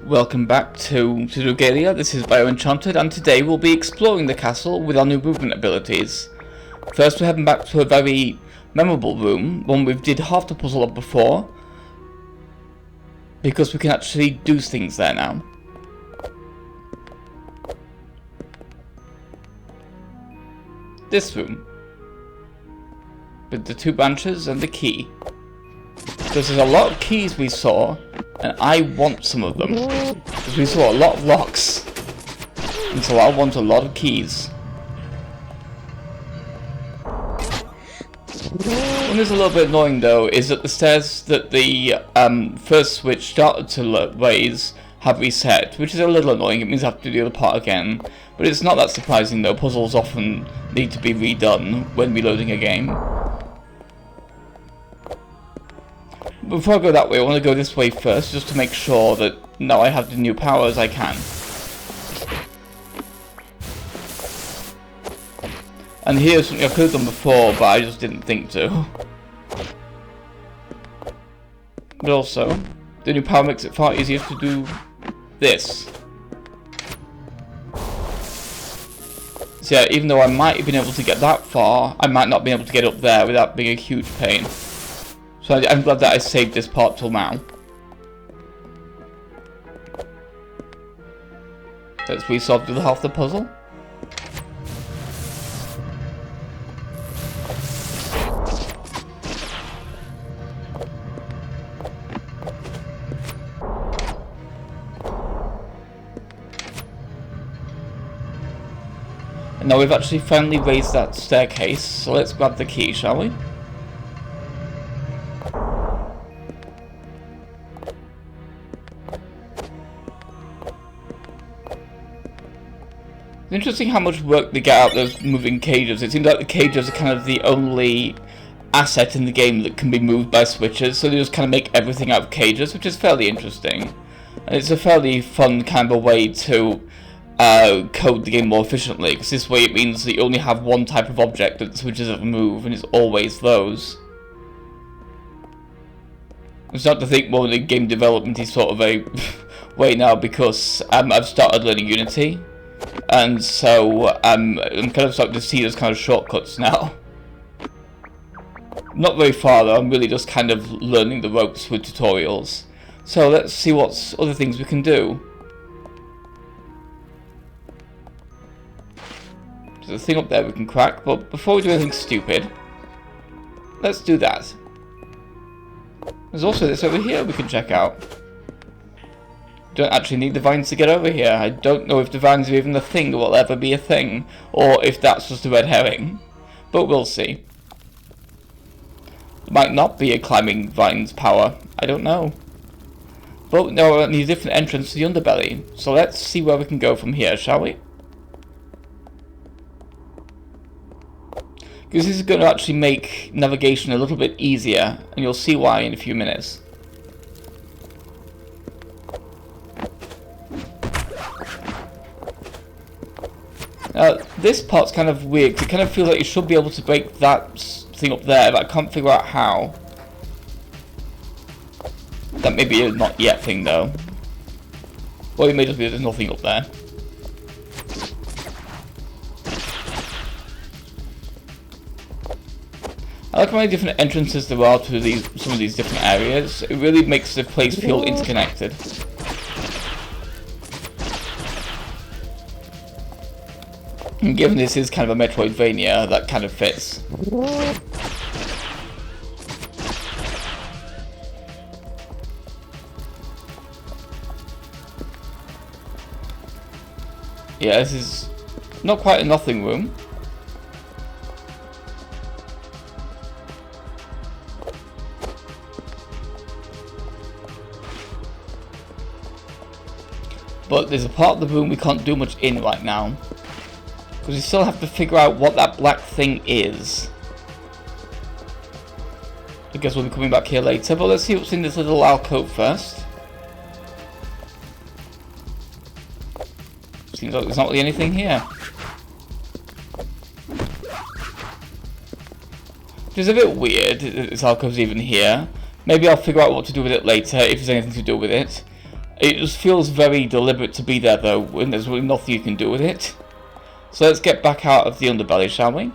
Welcome back to Pseudoregalia. This is BioEnchanted, and today we'll be exploring the castle with our new movement abilities. First, we're heading back to a very memorable room, one we did half the puzzle of before, because we can actually do things there now. This room, with the two branches and the key. Because there's a lot of keys we saw, and I want some of them. Because we saw a lot of locks, and so I want a lot of keys. One is a little bit annoying though is that the stairs that the first switch started to raise have reset, which is a little annoying. It means I have to do the other part again. But it's not that surprising though. Puzzles often need to be redone when reloading a game. Before I go that way, I want to go this way first, just to make sure that now I have the new powers I can. And here's something I could have done before, but I just didn't think to. But also, the new power makes it far easier to do this. So yeah, even though I might have been able to get that far, I might not be able to get up there without being a huge pain. So I'm glad that I saved this part till now. Let's resolve the other half of the puzzle. And now we've actually finally raised that staircase, so let's grab the key, shall we? It's interesting how much work they get out of those moving cages. It seems like the cages are kind of the only asset in the game that can be moved by switches, so they just kind of make everything out of cages, which is fairly interesting. And it's a fairly fun kind of a way to code the game more efficiently, because this way it means that you only have one type of object that the switches ever move, and it's always those. I'm starting to think more in game development is sort of a way now, because I've started learning Unity. And so I'm kind of starting to see those kind of shortcuts now. Not very far though, I'm really just kind of learning the ropes with tutorials. So let's see what other things we can do. There's a thing up there we can crack, but before we do anything stupid, let's do that. There's also this over here we can check out. Don't actually need the vines to get over here. I don't know if the vines are even a thing or will ever be a thing, or if that's just a red herring. But we'll see. It might not be a climbing vines power. I don't know. But no, I need a different entrance to the underbelly. So let's see where we can go from here, shall we? Because this is going to actually make navigation a little bit easier, and you'll see why in a few minutes. This part's kind of weird, because it kind of feels like you should be able to break that thing up there, but I can't figure out how. That may be a not yet thing though. Or it may just be there's nothing up there. I like how many different entrances there are to some of these different areas. It really makes the place feel interconnected. And given this is kind of a Metroidvania, that kind of fits. Yeah, this is not quite a nothing room. But there's a part of the room we can't do much in right now. Because we still have to figure out what that black thing is. I guess we'll be coming back here later, but let's see what's in this little alcove first. Seems like there's not really anything here. Which is a bit weird, this alcove's even here. Maybe I'll figure out what to do with it later, if there's anything to do with it. It just feels very deliberate to be there though, when there's really nothing you can do with it. So let's get back out of the underbelly, shall we?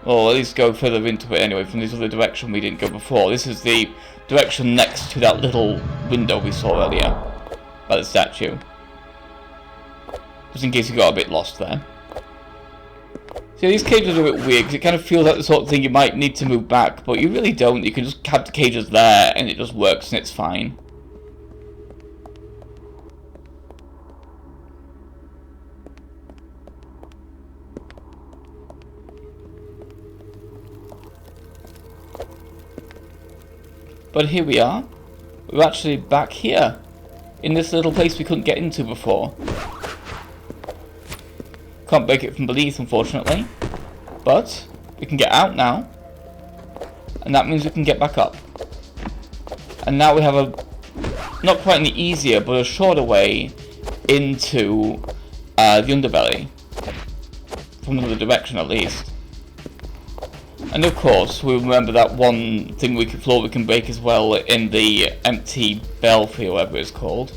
Or at least go further into it anyway, from this other direction we didn't go before. This is the direction next to that little window we saw earlier by the statue. Just in case you got a bit lost there. See, these cages are a bit weird, because it kind of feels like the sort of thing you might need to move back, but you really don't. You can just have the cages there, and it just works, and it's fine. But here we are. We're actually back here, in this little place we couldn't get into before. Can't break it from beneath, unfortunately. But we can get out now. And that means we can get back up. And now we have a, not quite an easier, but a shorter way into the underbelly. From another direction, at least. And of course, we remember that one thing floor we can break as well in the empty belfry, or whatever it's called,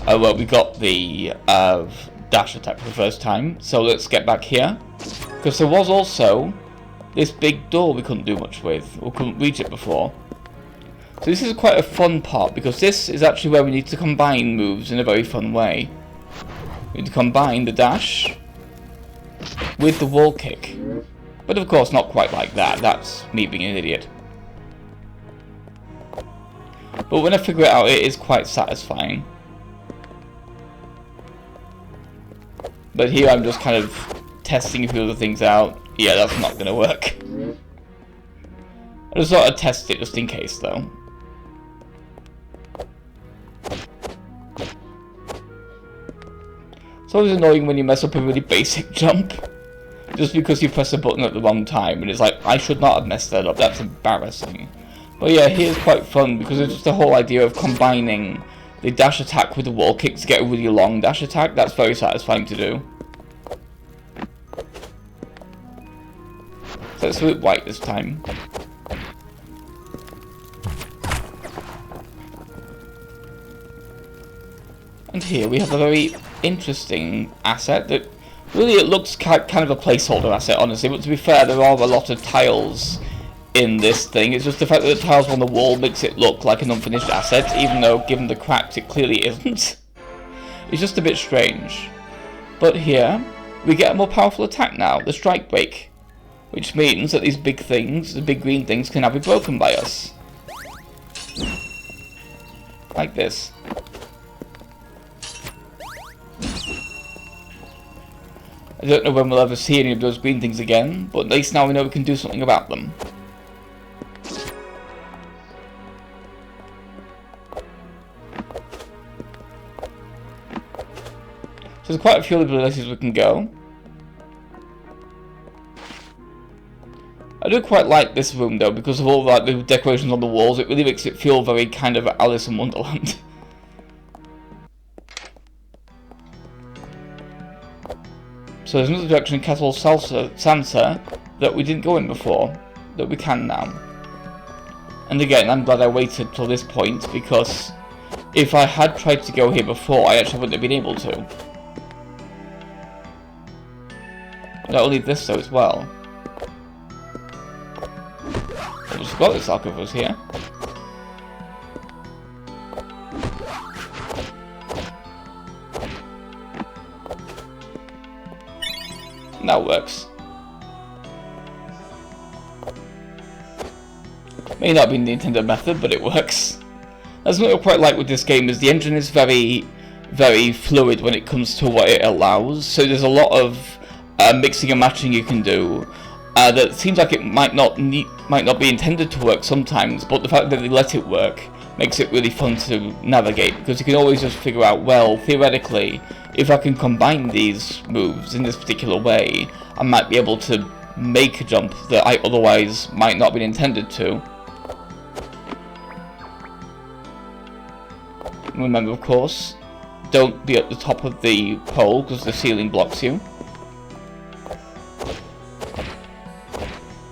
where we got the dash attack for the first time. So let's get back here, because there was also this big door we couldn't do much with, or couldn't reach it before. So this is quite a fun part, because this is actually where we need to combine moves in a very fun way. We need to combine the dash with the wall kick. But of course not quite like that, that's me being an idiot. But when I figure it out, it is quite satisfying. But here I'm just kind of testing a few other things out. Yeah, that's not going to work. I just thought I'd test it just in case though. It's always annoying when you mess up a really basic jump. Just because you press a button at the wrong time, and it's like, I should not have messed that up, that's embarrassing. But yeah, here's quite fun, because it's just the whole idea of combining the dash attack with the wall kick to get a really long dash attack. That's very satisfying to do. So let's do it white this time. And here we have a very interesting asset that really, it looks kind of a placeholder asset, honestly, but to be fair, there are a lot of tiles in this thing. It's just the fact that the tiles on the wall makes it look like an unfinished asset, even though, given the cracks, it clearly isn't. It's just a bit strange. But here, we get a more powerful attack now, the strike break, which means that these big things, the big green things, can now be broken by us. Like this. I don't know when we'll ever see any of those green things again, but at least now we know we can do something about them. So there's quite a few other places we can go. I do quite like this room though, because of all like the decorations on the walls. It really makes it feel very kind of Alice in Wonderland. So there's another direction in Castle Sansa that we didn't go in before, that we can now. And again, I'm glad I waited till this point, because if I had tried to go here before, I actually wouldn't have been able to. Not only this though as well. I just forgot this alcove was here. That works. May not be the intended method, but it works. That's what I quite like with this game, is the engine is very, very fluid when it comes to what it allows. So there's a lot of mixing and matching you can do that seems like it might not be intended to work sometimes, but the fact that they let it work makes it really fun to navigate, because you can always just figure out, well, theoretically, if I can combine these moves in this particular way, I might be able to make a jump that I otherwise might not have been intended to. Remember, of course, don't be at the top of the pole, because the ceiling blocks you.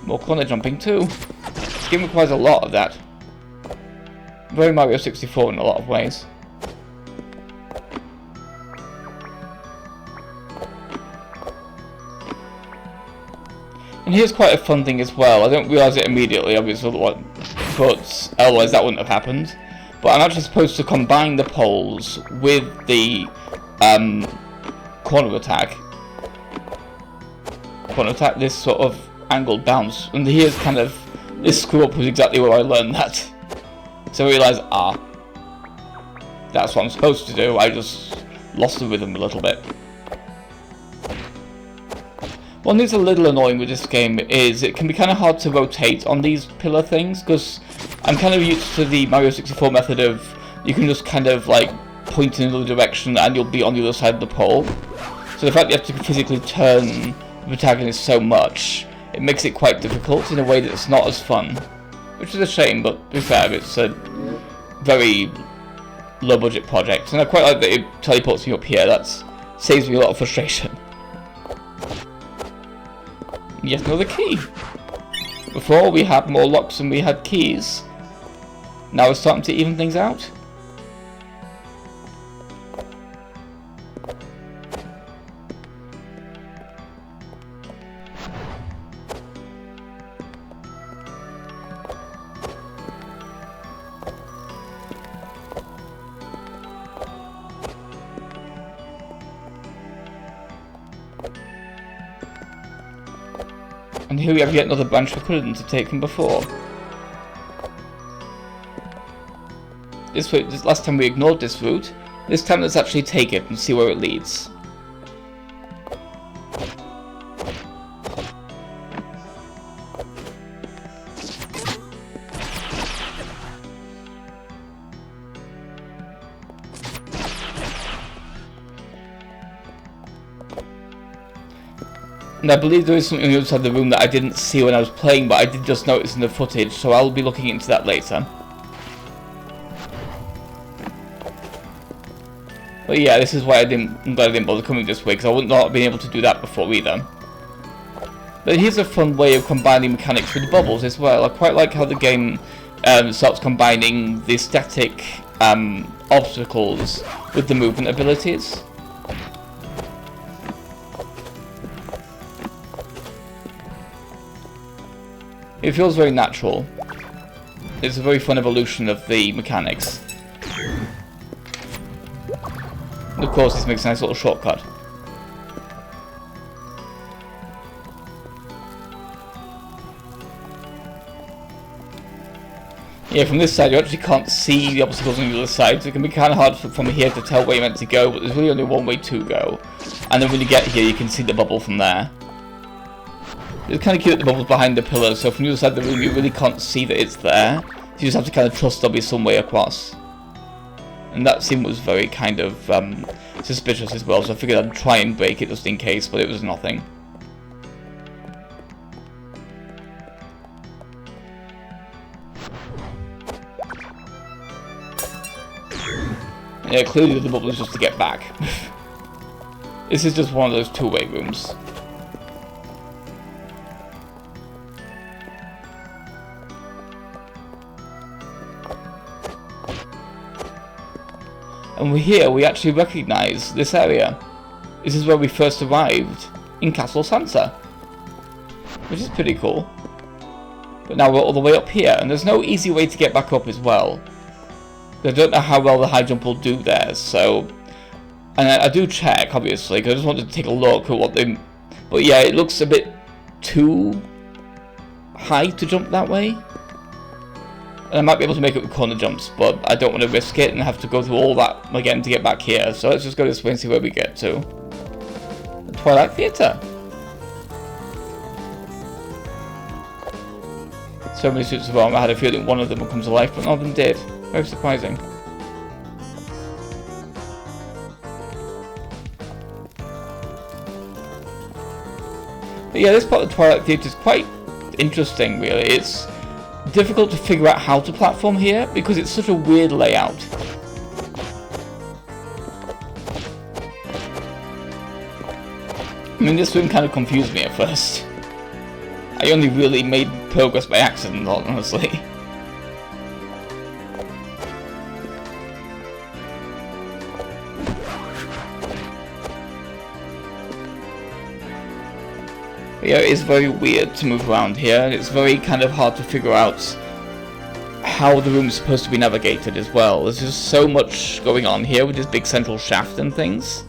More corner jumping too. This game requires a lot of that. Very Mario 64 in a lot of ways. And here's quite a fun thing as well. I don't realise it immediately, obviously, but otherwise that wouldn't have happened. But I'm actually supposed to combine the poles with the corner attack. Corner attack, this sort of angled bounce. And here's kind of, this screw up was exactly where I learned that. So I realised, that's what I'm supposed to do. I just lost the rhythm a little bit. One thing's a little annoying with this game is it can be kind of hard to rotate on these pillar things, because I'm kind of used to the Mario 64 method of you can just kind of like point in another direction and you'll be on the other side of the pole. So the fact that you have to physically turn the protagonist so much, it makes it quite difficult in a way that's not as fun. Which is a shame, but to be fair, it's a very low budget project, and I quite like that it teleports me up here. That saves me a lot of frustration. Yet another key. Before we had more locks than we had keys. Now we're starting to even things out. And here we have yet another branch we couldn't have taken before. This last time we ignored this route. This time let's actually take it and see where it leads. And I believe there is something on the other side of the room that I didn't see when I was playing, but I did just notice in the footage, so I'll be looking into that later. But yeah, this is why I'm glad I didn't bother coming this way, because I would not have been able to do that before either. But here's a fun way of combining mechanics with bubbles as well. I quite like how the game starts combining the static obstacles with the movement abilities. It feels very natural. It's a very fun evolution of the mechanics. And of course, this makes a nice little shortcut. Yeah, from this side you actually can't see the obstacles on the other side, so it can be kind of hard from here to tell where you're meant to go, but there's really only one way to go. And then when you get here, you can see the bubble from there. It's kind of cute that the bubble's behind the pillar, so from the other side of the room you really can't see that it's there. So you just have to kind of trust there'll be some way across. And that scene was very kind of suspicious as well, so I figured I'd try and break it just in case, but it was nothing. Yeah, clearly the bubble is just to get back. This is just one of those two-way rooms. And here we actually recognise this area. This is where we first arrived in Castle Santa, which is pretty cool. But now we're all the way up here, and there's no easy way to get back up as well. I don't know how well the high jump will do there, so... And I do check, obviously, because I just wanted to take a look at what they... But yeah, it looks a bit too high to jump that way. And I might be able to make it with corner jumps, but I don't want to risk it and have to go through all that again to get back here. So let's just go this way and see where we get to. The Twilight Theatre. So many suits of armor, I had a feeling one of them would come to life, but none of them did. Very surprising. But yeah, this part of the Twilight Theatre is quite interesting, really. It's difficult to figure out how to platform here because it's such a weird layout. I mean, this room kind of confused me at first. I only really made progress by accident, honestly. Yeah, it is very weird to move around here. It's very kind of hard to figure out how the room is supposed to be navigated as well. There's just so much going on here with this big central shaft and things.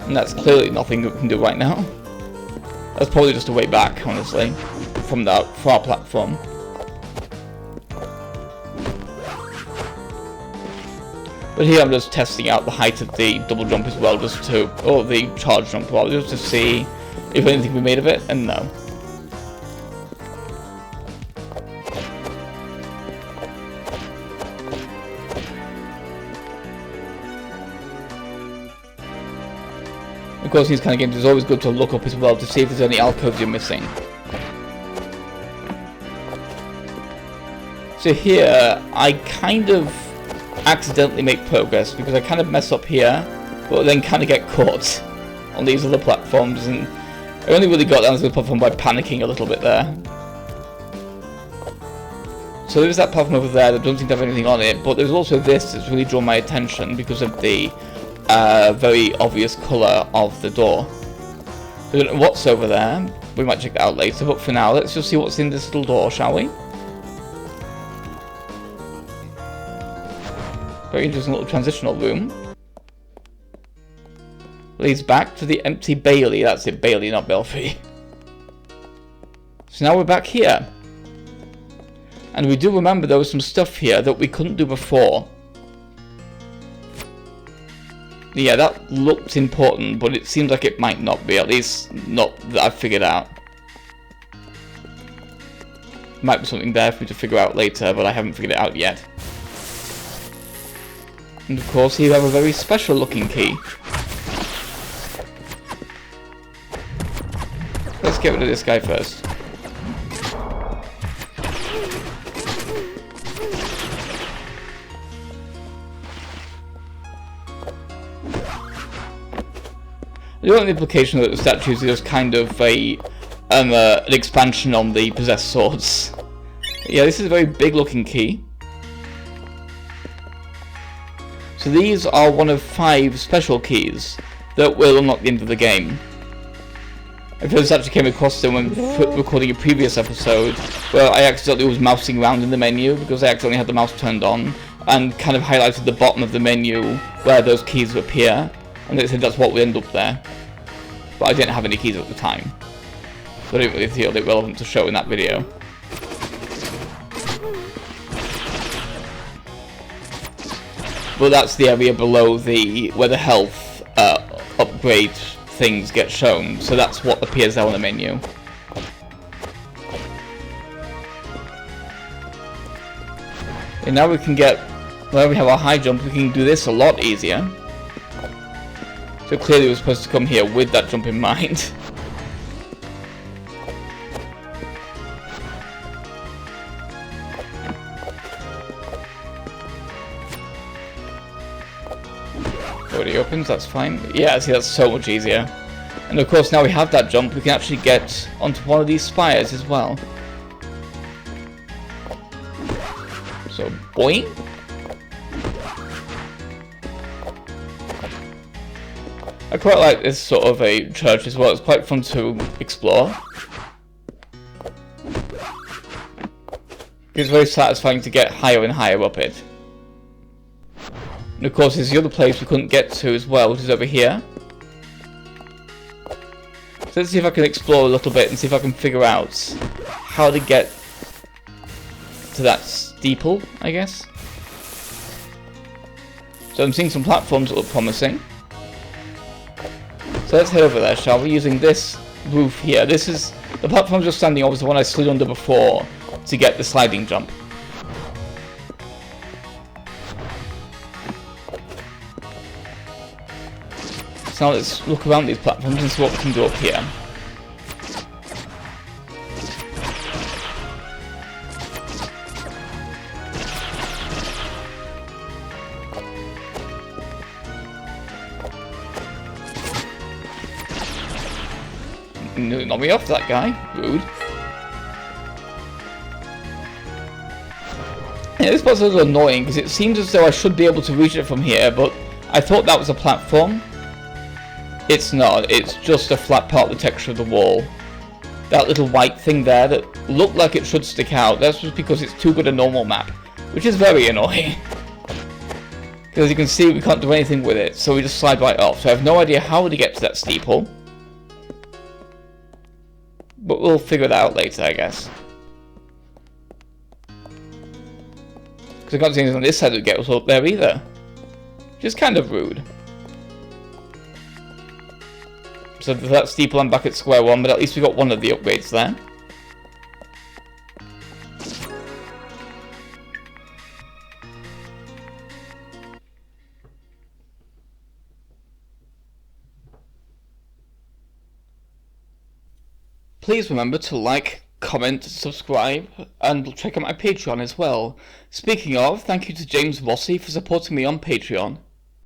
And that's clearly nothing we can do right now. That's probably just a way back, honestly, from our platform. But here I'm just testing out the height of the double jump as well, just to, or the charge jump, well, just to see if anything we made of it, and no. Of course, these kind of games, it's always good to look up as well to see if there's any alcoves you're missing. So here, I kind of accidentally make progress because I kind of mess up here, but then kind of get caught on these other platforms, and I only really got down to the platform by panicking a little bit there. So there's that platform over there that doesn't seem to have anything on it, but there's also this that's really drawn my attention because of the very obvious colour of the door. I don't know what's over there, we might check that out later, but for now let's just see what's in this little door, shall we? Very interesting little transitional room. Leads back to the empty Bailey. That's it, Bailey, not Belfry. So now we're back here. And we do remember there was some stuff here that we couldn't do before. Yeah, that looked important, but it seems like it might not be, at least not that I've figured out. Might be something there for me to figure out later, but I haven't figured it out yet. And of course, here you have a very special looking key. Let's get rid of this guy first. The only implication that the statues are just kind of an expansion on the possessed swords. Yeah, this is a very big looking key. So these are one of 5 special keys that will unlock the end of the game. I first actually came across them when recording a previous episode where I accidentally was mousing around in the menu because I accidentally had the mouse turned on and kind of highlighted the bottom of the menu where those keys appear, and it said that's what would end up there. But I didn't have any keys at the time, so I didn't really feel it relevant to show in that video. But that's the area below where the health upgrade things get shown, so that's what appears there on the menu. And now we can get, where we have our high jump, we can do this a lot easier. So clearly we're supposed to come here with that jump in mind. Already opens, that's fine. Yeah, see, that's so much easier. And of course, now we have that jump, we can actually get onto one of these spires as well. So, boing. I quite like this sort of a church as well, it's quite fun to explore. It's very satisfying to get higher and higher up it. And of course there's the other place we couldn't get to as well, which is over here. So let's see if I can explore a little bit and see if I can figure out how to get to that steeple, I guess. So I'm seeing some platforms that look promising. So let's head over there, shall we, using this roof here. This is, the platform just standing over is the one I slid under before to get the sliding jump. So now let's look around these platforms and see what we can do up here. Knock me off, that guy. Rude. Yeah, this part's a little annoying because it seems as though I should be able to reach it from here, but I thought that was a platform. It's not. It's just a flat part of the texture of the wall. That little white thing there that looked like it should stick out, that's just because it's too good a normal map, which is very annoying. Because you can see we can't do anything with it, so we just slide right off. So I have no idea how to get to that steeple. But we'll figure it out later, I guess. Because I can't see anything on this side that gets us up there either. Which is kind of rude. So for that steeple I'm back at square one, but at least we got one of the upgrades there. Please remember to like, comment, subscribe, and check out my Patreon as well. Speaking of, thank you to James Rossi for supporting me on Patreon.